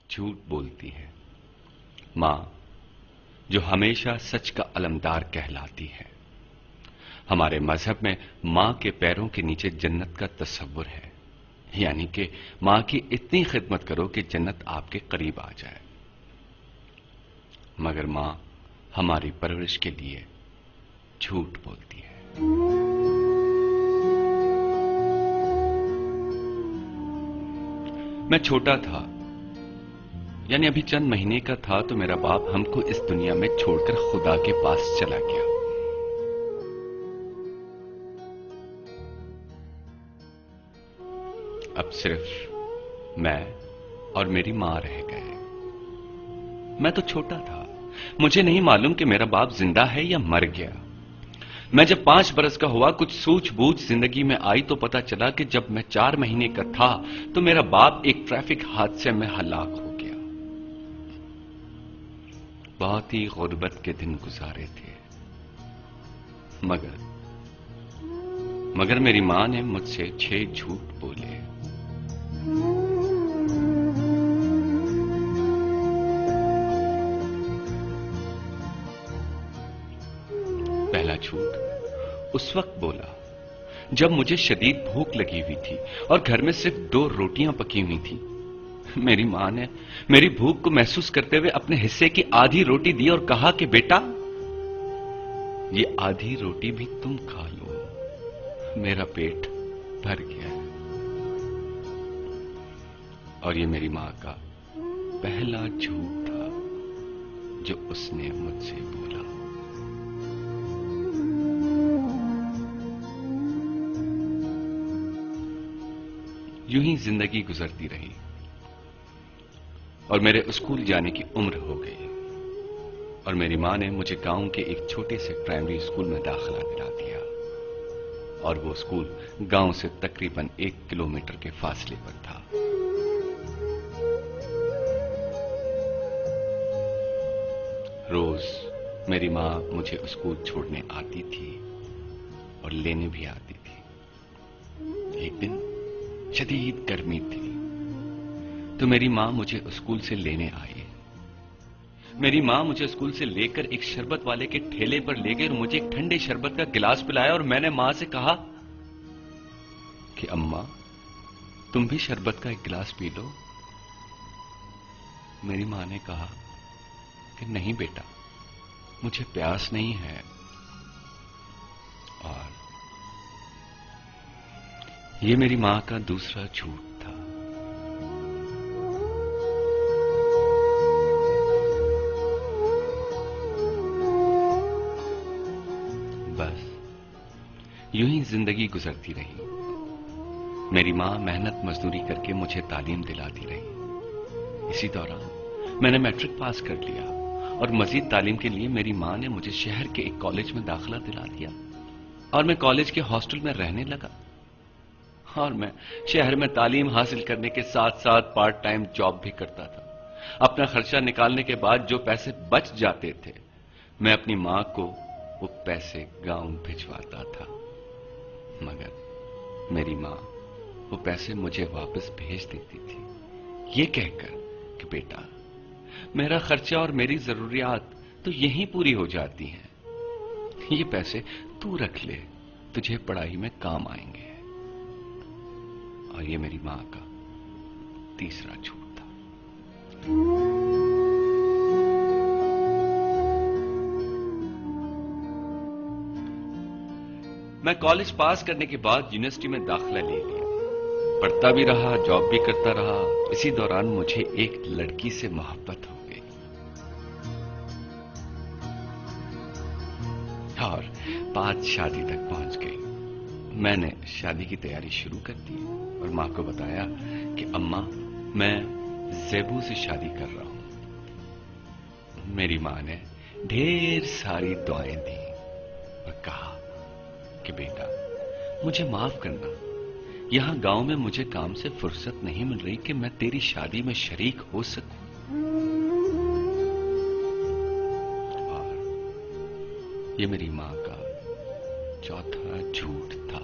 جھوٹ بولتی ہے، ماں جو ہمیشہ سچ کا علمدار کہلاتی ہے۔ ہمارے مذہب میں ماں کے پیروں کے نیچے جنت کا تصور ہے، یعنی کہ ماں کی اتنی خدمت کرو کہ جنت آپ کے قریب آ جائے۔ مگر ماں ہماری پرورش کے لیے جھوٹ بولتی ہے۔ میں چھوٹا تھا، یعنی ابھی چند مہینے کا تھا، تو میرا باپ ہم کو اس دنیا میں چھوڑ کر خدا کے پاس چلا گیا۔ اب صرف میں اور میری ماں رہ گئے۔ میں تو چھوٹا تھا، مجھے نہیں معلوم کہ میرا باپ زندہ ہے یا مر گیا۔ میں جب 5 برس کا ہوا، کچھ سوچ بوجھ زندگی میں آئی تو پتا چلا کہ جب میں 4 مہینے کا تھا تو میرا باپ ایک ٹریفک حادثے میں ہلاک ہو گیا۔ بہت ہی غربت کے دن گزارے تھے، مگر میری ماں نے مجھ سے 6 جھوٹ بولے۔ پہلا جھوٹ اس وقت بولا جب مجھے شدید بھوک لگی ہوئی تھی اور گھر میں صرف 2 روٹیاں پکی ہوئی تھیں۔ میری ماں نے میری بھوک کو محسوس کرتے ہوئے اپنے حصے کی آدھی روٹی دی اور کہا کہ بیٹا یہ آدھی روٹی بھی تم کھا لو، میرا پیٹ بھر گیا ہے۔ اور یہ میری ماں کا پہلا جھوٹ تھا جو اس نے مجھ سے بولا۔ یوں ہی زندگی گزرتی رہی اور میرے اسکول جانے کی عمر ہو گئی، اور میری ماں نے مجھے گاؤں کے ایک چھوٹے سے پرائمری اسکول میں داخلہ دلا دیا، اور وہ اسکول گاؤں سے تقریباً 1 کلومیٹر کے فاصلے پر تھا۔ روز میری ماں مجھے اسکول چھوڑنے آتی تھی اور لینے بھی آتی تھی۔ ایک دن شدید گرمی تھی تو میری ماں مجھے اسکول سے لینے آئی۔ میری ماں مجھے اسکول سے لے کر ایک شربت والے کے ٹھیلے پر لے گئی اور مجھے ایک ٹھنڈے شربت کا گلاس پلایا، اور میں نے ماں سے کہا کہ اماں تم بھی شربت کا ایک گلاس پی لو۔ میری ماں نے کہا کہ نہیں بیٹا، مجھے پیاس نہیں ہے۔ اور یہ میری ماں کا دوسرا جھوٹ تھا۔ بس یوں ہی زندگی گزرتی رہی۔ میری ماں محنت مزدوری کر کے مجھے تعلیم دلاتی رہی۔ اسی دوران میں نے میٹرک پاس کر لیا، اور مزید تعلیم کے لیے میری ماں نے مجھے شہر کے ایک کالج میں داخلہ دلا دیا، اور میں کالج کے ہاسٹل میں رہنے لگا، اور میں شہر میں تعلیم حاصل کرنے کے ساتھ ساتھ پارٹ ٹائم جاب بھی کرتا تھا۔ اپنا خرچہ نکالنے کے بعد جو پیسے بچ جاتے تھے، میں اپنی ماں کو وہ پیسے گاؤں بھجواتا تھا، مگر میری ماں وہ پیسے مجھے واپس بھیج دیتی تھی، یہ کہہ کر کہ بیٹا میرا خرچہ اور میری ضروریات تو یہیں پوری ہو جاتی ہیں، یہ پیسے تو رکھ لے، تجھے پڑھائی میں کام آئیں گے۔ اور یہ میری ماں کا تیسرا جھوٹ تھا۔ میں کالج پاس کرنے کے بعد یونیورسٹی میں داخلہ لے لیا، پڑھتا بھی رہا، جاب بھی کرتا رہا۔ اسی دوران مجھے ایک لڑکی سے محبت ہو گئی، اور بات شادی تک پہنچ گئی۔ میں نے شادی کی تیاری شروع کر دی اور ماں کو بتایا کہ اماں میں زیبو سے شادی کر رہا ہوں۔ میری ماں نے ڈھیر ساری دعائیں دی اور کہا کہ بیٹا مجھے معاف کرنا، یہاں گاؤں میں مجھے کام سے فرصت نہیں مل رہی کہ میں تیری شادی میں شریک ہو سکوں۔ اور یہ میری ماں کا چوتھا جھوٹ تھا۔